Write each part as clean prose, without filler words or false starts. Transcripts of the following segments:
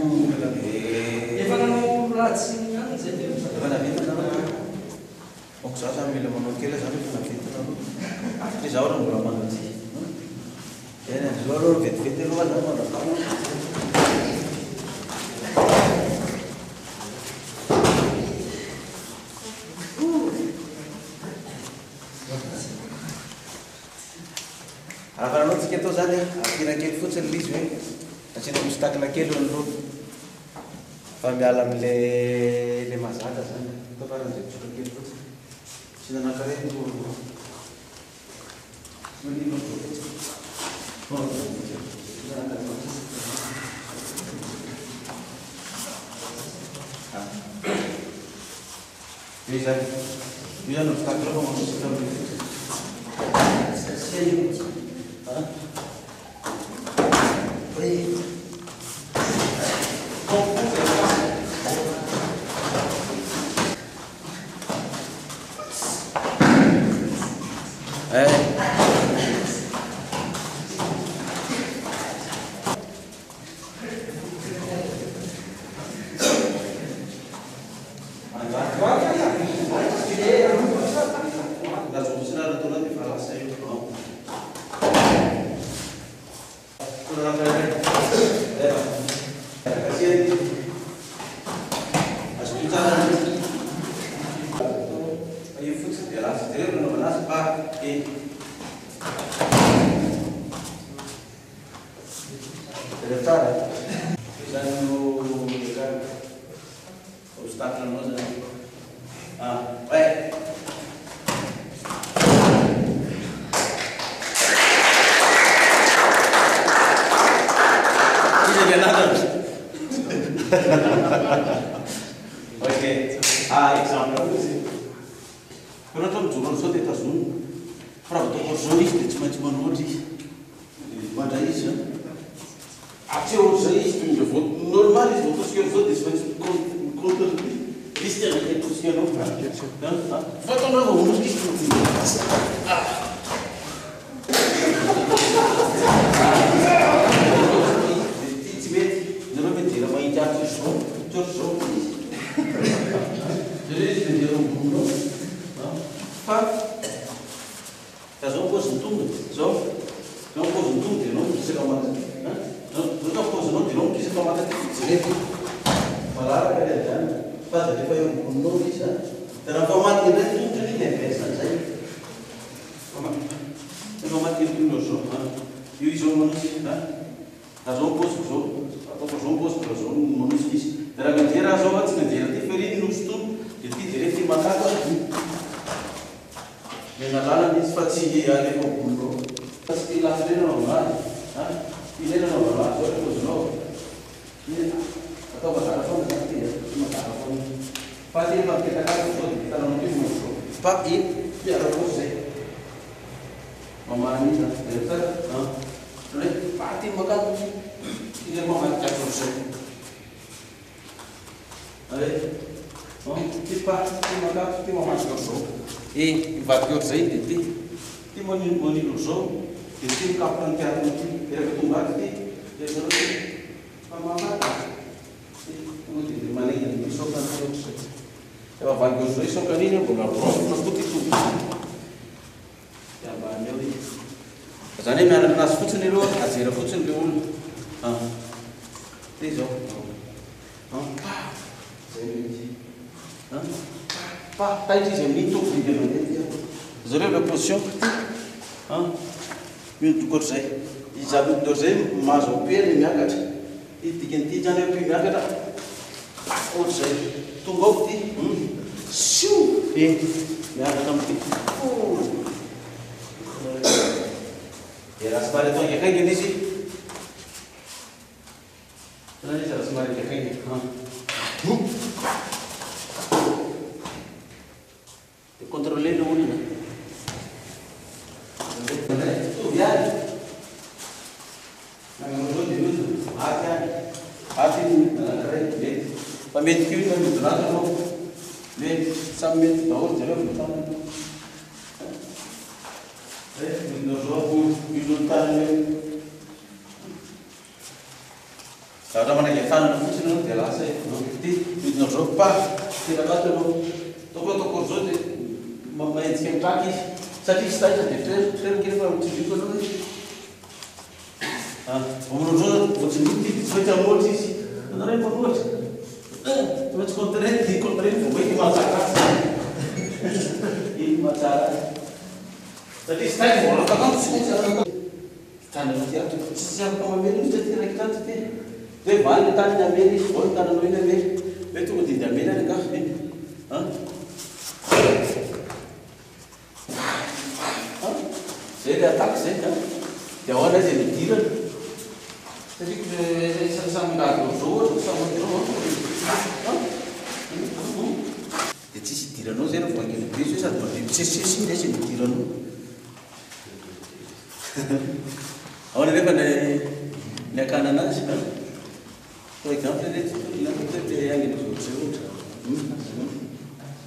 Efa nanao ratsy ihany zay teo. Efa navitina anao. Oko za zany mila manao kely zany efa navitina anao. Ty zaho raha mbola manatsy. Eny andro aloha vetivety aloha zany manakamo. Avaranao tsika atao zany akira kely fotsiny l'izy hoe asiana mostakina kely eo anoloana fa miala am'le mazaka zany atao karan'izay misoka kely fotsiny sy nanankareny manino io zany mostakina fa manosika zany hoe mianatra anazy fotsiny aloha ajera fotsiny le olona ty zao taitra izy amin'ny tokovidy amanety zareo le position mitoko ohatr'izay izy aby ohatr'izay mahazo ampely miakatra idikan'ity zany hoe mpe miakatra ohatr'izay tonga ao ty sio miakatra am'ty raha somary atao ingakaingana izy zany izy raha somary ingakaingana de contrôler le olona viagem nagnanao de loto aty any aty nanankiray mety fa mety kio ina midonata anao mety samy mety daholo zareo mitanana midinao zao ilony tanany raha manaiky tanana fotsiny anao dia lasa ty midina zao pa tena lato anao toko ataoko zao dia mahendrika mitraky izy satria sy taitra dia fitoerana fa mitsiliko anao omanao zao voatsinity tsy maintsy amoatra izy anareo mamoatra tsy maintsy contreny vao mety mahatsara iny mahatsara satria sy taitra vao lakakamo tsy maintsy tanana ty ato tsy afaka mamely izy ty raiky tato ty hoe valy le tanany amely izy vao ny tananao iny amely hoe tonga dia dia amely any ka zay le ataka zay dia ahoana izy midirana satria samy ngady zao ohatra samyzao dia tsisy idiranao zay rehefa mankeny be zao sady mabe mitsesitsesy iny izy midiranao ahoana rehefa ny akana anazy par exemple le agny zao ohatra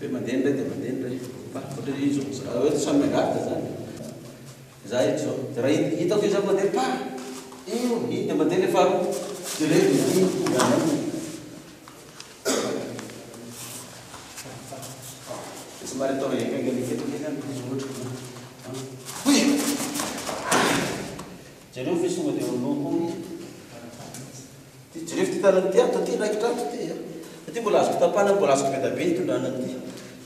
hoe mandeha ndray dia mandeha ndray ohatra izy ohatra samy miangavita zany za eto zao dia raha hitako izy aby mandeha pa io iny dia mandeha le faharoa dia rehefa iny somary atao ekangelekelikely any izy ohatra jereo fisonga dia oloko jereo ty tanany ty ato ty raiky trato ty ty mbola azoko tapahana mbola azoko be da be tondanany ty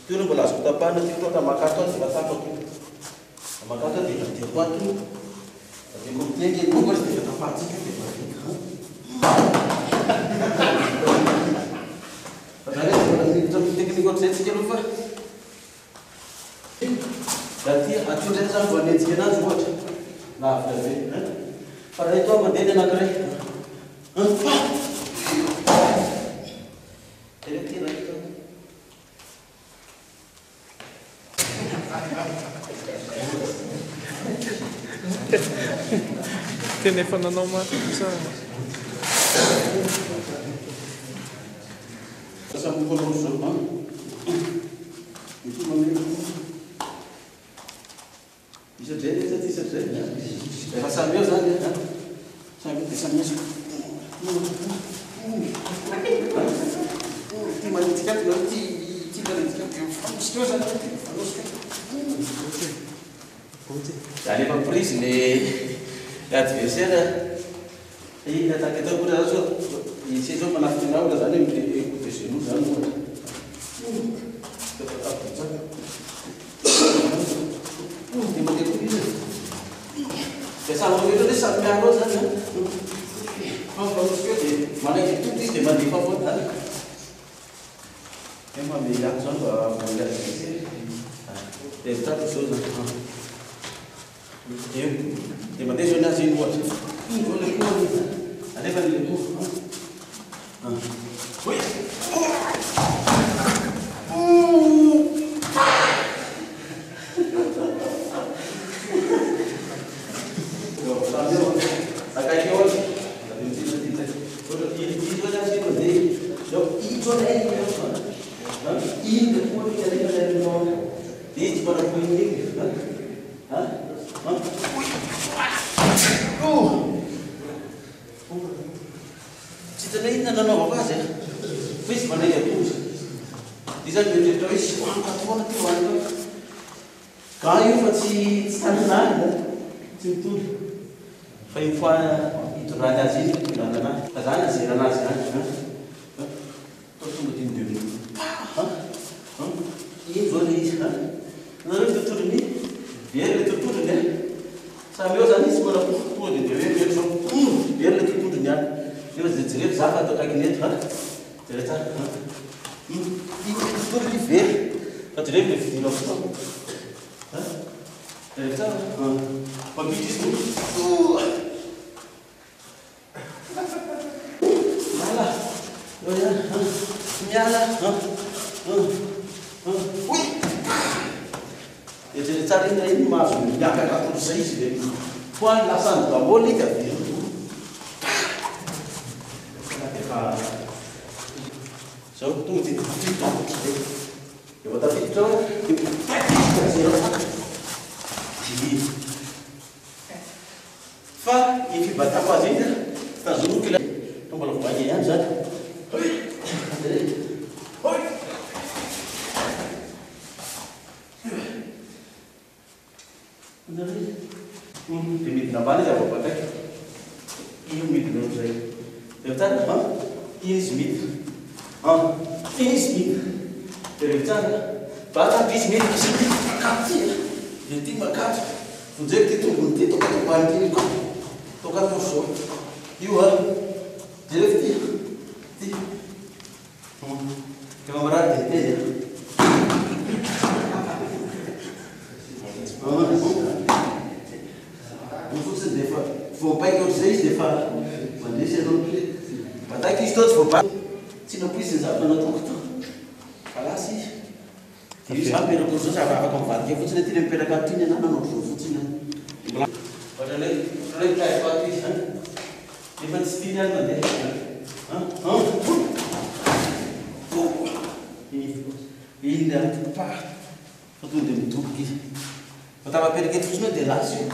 ty ono mbola azoko tapahana ty ohatra makato azy dia vatapako makato dia vadeko ato vadeko mitengy koa azy dia tapahatsika dia vadeko teknika ohatr'izay tsika aloha fa da ty atondray zany vao anenjika anazy ohatra lavitra be fa raha ito mandeha ny anankiray Telefonanao mafy tsara. Samy koloro zao ity mamelo isadray le sady isadray efa samy eo zany samy dia samy misy ty manitsika ato zany ty manitsika ato fanosika eo zany fanosika da rehefa prise le adversaire iny attaque atao koa zao isy zao manafika naola zany hoe de genou zany ohatra dia mandeha koa izy dia samy mamelo hoe samy miaro ao zany fanosika eo dia manaiky tonga izy dia mandefa foana zany hoe mamely ato zany mba mamely adversaire dia vitato zao zany dia mandeha zao ny azy iny ohatra zao le koa anefa le koa oui fa i fibatako azy iny tazonoky mbola voaika ihany zany. Dia midina ambany izy avabakaiky. Io midina amin'izay. Dia tsara, iny izy midina. Iny izy midina. Dia rehefa tsara, bata izy midina izy midina makato ty. Dia ty makato. Fonjeko ty tombony ty, toka tombany ty ko. Toka torso. Io dia rehefa ty. Dia mamarary dia teny. Fotsiny dia efa voapaika ohatr'izay izy dia efa mandresy ianao play. Bataiky izy to tsy voapaika. Tsy nampoizy ny zavatra nataoko to. Fa lasa izy. Dia izy miperako ohatr'izao zavatra afaka mivadika fotsiny ty le miperaka aty ny anana anao ohatr'izao fotsiny. Ohatra ilay plaiko ato izy zany. Efa tsy tiany any mandeha. Iny aty pa. Fa tonga dia midoboka izy. Fa tapa-peraka eto fotsiny dia lasa io.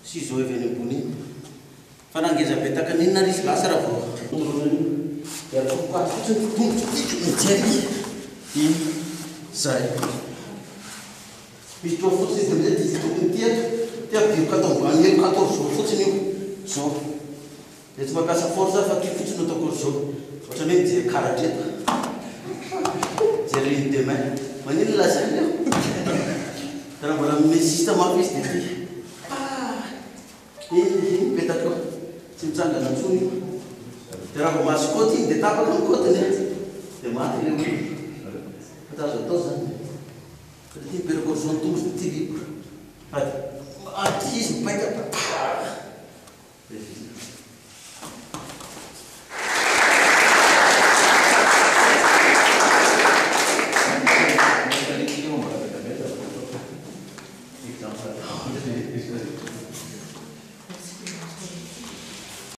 Sy izao evy any ambony iny. Fa nangeza be takany iny na izy lasa raha vao. Dia atoko ato fotsiny tongotra mijery iny. Zay. Misy toa fotsiny izy dia izy tokony ty eto. Ty abiroka atao ambany elo 14 fotsiny io. Zao. Dia tsy mampiasa force fa ty fotsiny ataoko zao. Ohatra hoe mijery karatreta. Mijery ligne de main. Manino lazany io. Raha mbola mesista mafy izy dia ty. Iny petaka tsy mitsangana antsony io. Dia raha vao masy kôty iny dia tapaka ny kôtiny. Dia maty ilay olo. Fa azo atao zany. Fa ty miperaka ohatr'izao ny tombony ty libra. Aty izy mipaika. Example.